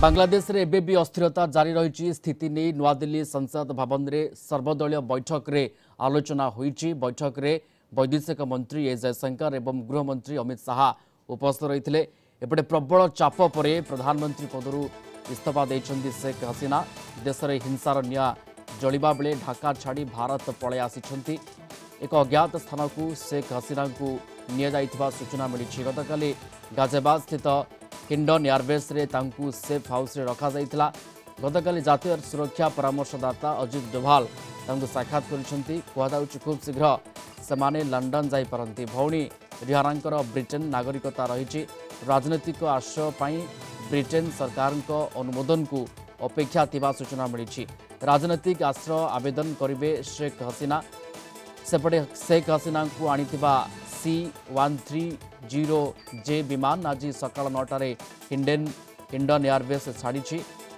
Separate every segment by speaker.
Speaker 1: बांग्लादेश रे एबे भी अस्थिरता जारी रही स्थिति नहीं नुआदिल्ली संसद भवन में सर्वदलीय बैठक रे आलोचना होईची। बैठक रे वैदेशिक मंत्री ए जयशंकर एवं गृहमंत्री अमित शाह उपस्थित रही। एपटे प्रबल चाप पर प्रधानमंत्री पदरू इस्तीफा देइछन्ती शेख हसीना। देश में हिंसार निआ जलिबा बेले ढाका छाड़ी भारत पलै आसिछन्ती। एक अज्ञात स्थान को शेख हसीना को निया जाइथिबा सूचना मिली। गतकाली गाजियाबाद स्थित हिंडन एयरबेस रे तांकु सेफ हाउस रे रखा जाइथिला। गतकाली जातीय सुरक्षा परामर्शदाता अजित डोभाल तांकु साक्षात करिसंती। कुहादाउची खूब शीघ्र सेमाने लंडन जाई परंती। भौणी रिहारांकर ब्रिटेन नागरिकता रहिछि। राजनीतिक आश्रय पाई ब्रिटेन सरकार अनुमोदन को अपेक्षा थिबा सूचना मिली। राजनीतिक आश्रय आवेदन करिवे शेख हसीना। सेपटे शेख हसीना को आनिथिबा C-130J विमान आज सकाळ 9टारे हिंडन एयरबेस छाड़ी।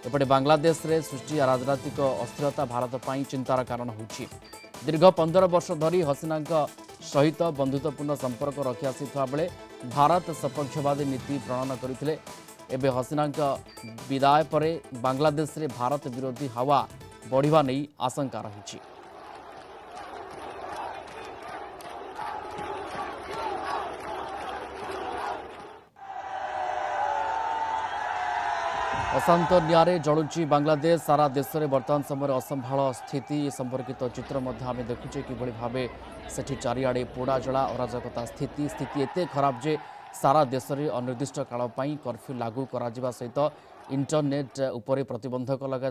Speaker 1: एपटे बांग्लादेश रे सृष्टि राजनीतिक अस्थिरता भारत पाई चिंतार कारण होछि। दीर्घ 15 वर्ष धरी हसीना सहित बंधुत्वपूर्ण संपर्क रखि आसिथिबा बेले भारत सपक्षवादी नीति प्रणयन करथिले। एबे हसीना विदाय पर बांग्लादेश रे भारत विरोधी हवा बढ़िबा नै आशंका रहिछि। अशांत निआरे जलुची बांग्लादेश। सारा देश में वर्तमान समय असंभाल स्थिति संपर्कित चित्र आम देखुचे कि भाव सेठी चारिआडे पोड़ा जला अराजकता स्थिति एते खराब जे सारा देश में अनिर्दिष्ट काल कर्फ्यू लागू करा सहित इंटरनेट उपरे प्रतिबंधक लगा।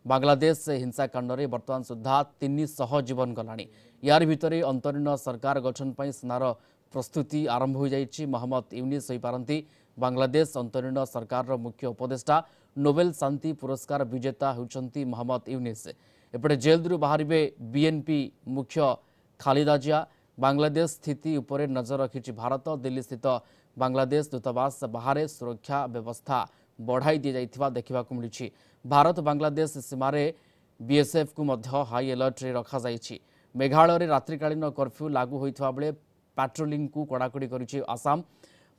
Speaker 1: बांग्लादेश हिंसाकांड में वर्तमान सुधा 300 जीवन गलानी। यार भितर अंतरीण सरकार गठन पर सेनार प्रस्तुति आरंभ हो जाइछि। मोहम्मद यूनिस होई पारंती बांग्लादेश अंतरीण सरकार मुख्य उपदेष्टा। नोबेल शांति पुरस्कार विजेता होउछंती मोहम्मद यूनिस। एपटे जेल बाहर बीएनपी मुख्य खालिदा जिया। बांग्लादेश स्थिति उपरे नजर रखिछि भारत। दिल्ली स्थित बांग्लादेश दूतावास बाहर सुरक्षा व्यवस्था बढ़ाई दी जाइथिबा देखिबाकू मिलिछि। भारत बांग्लादेश सीमारे बीएसएफ को मध्य हाई अलर्ट रे रखा जाइछि। मेघालय रे रात्रिकालीन कर्फ्यू लागू होइथिबा बेले पेट्रोलिंग को कड़ाकड़ी करिछि आसाम।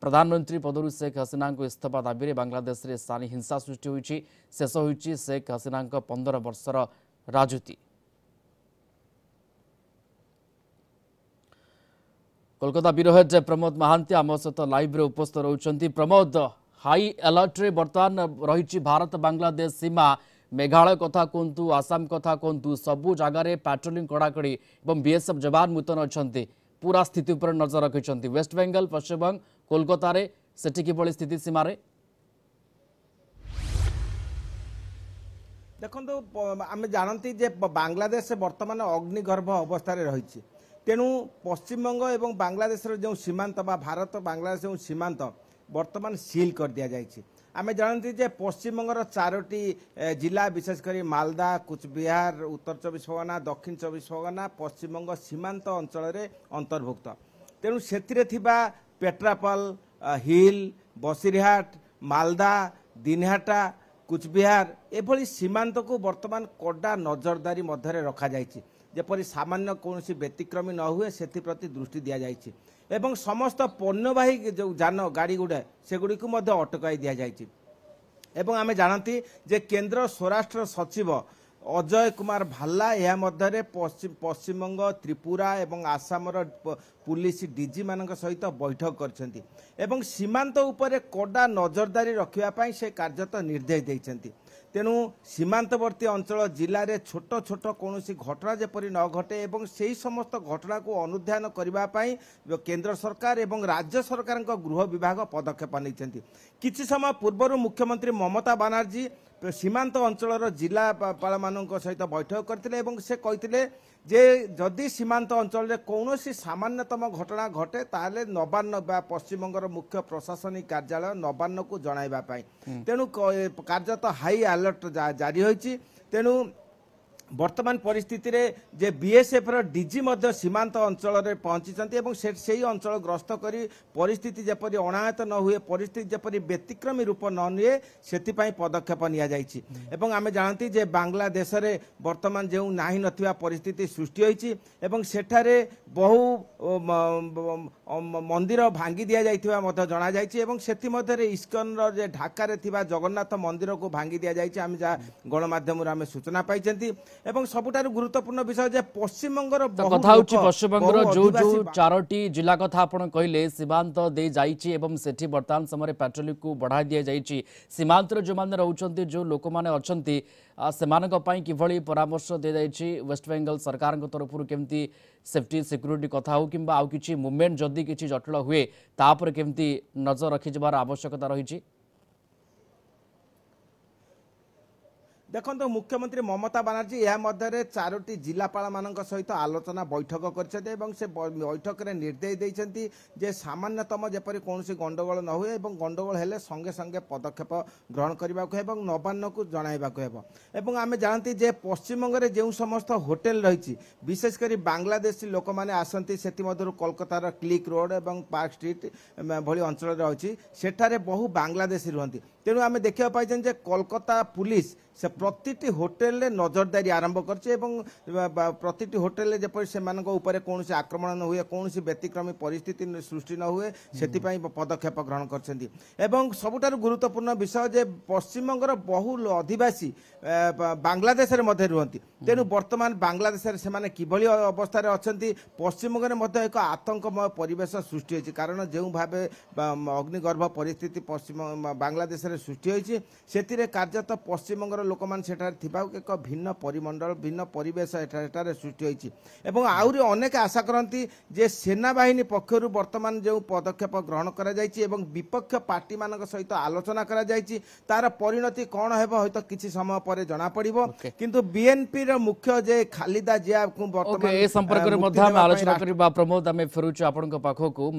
Speaker 1: प्रधानमंत्री पदरू शेख हसीना को इस्तीफा दाबी में बांग्लादेश रे सानी हिंसा सृष्टि होइछि। शेष होइछि शेख हसीना 15 वर्षर राजनीति। कोलकाता ब्यूरो हेड प्रमोद महांती आम सहित लाइव रे उपस्थित रहउछंती। प्रमोद, हाई अलर्ट रे बर्तमान रही भारत बांग्लादेश सीमा। मेघालय कथा कहतु, आसाम कथा कहतु, सबु जगार पेट्रोलिंग कड़ाकड़ी और बीएसएफ जवान मुतन अच्छा पूरा स्थिति पर नजर रखिंट। वेस्ट बेंगल, पश्चिमबंग, कोलकाता रे सेठी किभली स्थिति सीमा रे?
Speaker 2: देखो आम जानती जे बांग्लादेश वर्तमान अग्निगर्भ अवस्था रही। तेणु पश्चिमबंग और बांग्लादेश जो सीमांत बा भारत बांग्लादेश जो सीमांत वर्तमान सील कर दिया जाइए। आम जानती जे पश्चिमबंगर 4टी जिला विशेषकर मालदा, कुचबिहार, उत्तर 24 परगना, दक्षिण 24 परगना पश्चिमबंग सीमांत अंचल अंतर्भुक्त। तेणु से पेट्रापल, हिल, बसिरहाट, मालदा, दिनहाटा, कुचबिहार एभली सीमांत को वर्तमान कड़ा नजरदारी मध्य रखा जाइछि। जेपरि सामान्य कौन व्यतिक्रमी न हुए से प्रति दृष्टि दि जाइछि। एवं समस्त पण्यवाही जो जान गाड़ी गुड़ा सेगुड़ी को अटकाई दि जाइछि। एवं आमे जानती जे केंद्र स्वराष्ट्र सचिव अजय कुमार भाल्ला यह मध्य पश्चिमबंग, त्रिपुरा एवं आसामर पुलिस डीजी मान सहित बैठक करछंती एवं सीमांत उपरे कड़ा नजरदारी रखिया से कार्यत निर्देश देइछंती। तेणु सीमांतवर्ती अंचल जिले में छोट छोट कौन घटना जेपरी न घटे एवं से समस्त घटना को अनुध्यान करने केंद्र सरकार एवं राज्य सरकार गृह विभाग पदक्षेप नहीं। किछि समय पूर्व मुख्यमंत्री ममता बनर्जी सीमांत अंचल जिलापाल मान सहित बैठक करते से कहते जे जदि सीमांत अंचल कौन सामान्यतम घटना घटे ताले नबान्न पश्चिमबंगर मुख्य प्रशासनिक कार्यालय नबान्न को जणाइबा पाई। तेणु कार्यत हाई अलर्ट जारी होइछि। तेणु बर्तमान परिस्थिति रे जे बीएसएफ रो डीजी मध्य सीमांत अंचल रे पहुंची एवं से अंचल ग्रस्त करी परिस्थिति जेपरि अनायत न हुए परिस्थिति जेपरि व्यतिक्रमी रूप न निए सेतिपई पदक्षेप निया जाइछि एवं आमे जानती जे बांग्लादेश रे वर्तमान जे नाही नथिबा परिस्थिति सृष्टि होइछि एवं सेठारे बहु मंदिर भांगी दिया जाइथिबा मध्य जणा जाइछि एवं सेति मध्य रे इस्कन रो जे ढाका रे थिबा जगन्नाथ मंदिर को भांगी दिया जाइछि आमे जा गणमाध्यम रे आमे सूचना पाइछंती एवं सबुठारु गुरुत्वपूर्ण विषय जे पश्चिम बंगर
Speaker 1: कथा होची पश्चिम बंगर जो जो चारोटी जिला कथा आपण कहले सीमांत दे जाइछि एवं सेठी वर्तमान समय पेट्रोलिंग को बढ़ा दिया जाइछि सीमांत जो माने रहउछंती जो लोक माने अछंती सेमानक पई किभଳି परामर्श दे जाइछि वेस्ट बेंगल सरकार तरफ केमती सेफ्टी सिक्योरिटी कथा हो किंबा आउ किछि मूवमेंट जदी किछि जटिल हुए तापर केमती नजर रखि जबार आवश्यकता रहिछि
Speaker 2: देखो मुख्यमंत्री ममता बनर्जी यह मध्य चारोटी जिलापाल मान सहित आलोचना बैठक कर बैठक में निर्देश देते जे सामान्यतम जेपरी कौन गंडगोल न हुए गंडगोल हेले संगे संगे पदक्षेप ग्रहण करने को नबान्न को जनवाक आम जानती जे पश्चिमबंग में जो समस्त होटेल रही विशेषकर बांग्लादेशी लोक मैंने आसती से कोलकातार क्लिक रोड और पार्क स्ट्रीट भली अंचल रही सेठारे बहु बांग्लादेशी रुहति तेणु आम देखा पाई कोलकाता पुलिस से प्रति होटेल रे नजरदारी आरंभ करछि प्रति होटेल जेपरि से कौन आक्रमण न हुए कौन व्यतिक्रमी परिस्थिति सृष्टि न हुए से पदक्षेप ग्रहण करछन्ति एवं सबुठारु गुरुत्वपूर्ण विषय जे पश्चिमबंगर बहु अधिवासी बांग्लादेश रे मध्य रुहति तेणु वर्तमान बांग्लादेश रे सेमाने किभଳି अवस्था रे अछन्ति पश्चिमबंग रे मध्य एक आतंकमय परिवेश सृष्टि होइछि कारण जो भावे अग्निगर्भ परिस्थिति पश्चिम बांग्लादेश रे सृष्टि होइछि सेतिरे कार्यत पश्चिमबंगर लोक मान सेठार थिबा एक भिन्न परिमंडल भिन्न परिवेश एठारे सृष्टि होइछि एवं आउरी अनेक आशा करती जे सेना बाहिनी पक्षरु वर्तमान जो पदक्षेप ग्रहण करा जाइछि एवं विपक्ष पार्टी मानक सहित आलोचना करा जाइछि तार परिणति कोन हेबो हयतो किछि समय परे जणा पड़िबो किंतु बीएनपी रो मुख्य जे खालिदा जिया को वर्तमान
Speaker 1: ए संपर्क रे मध्ये हम आलोचना करबा प्रमोद हमें फेरुछु आपन को पाखो को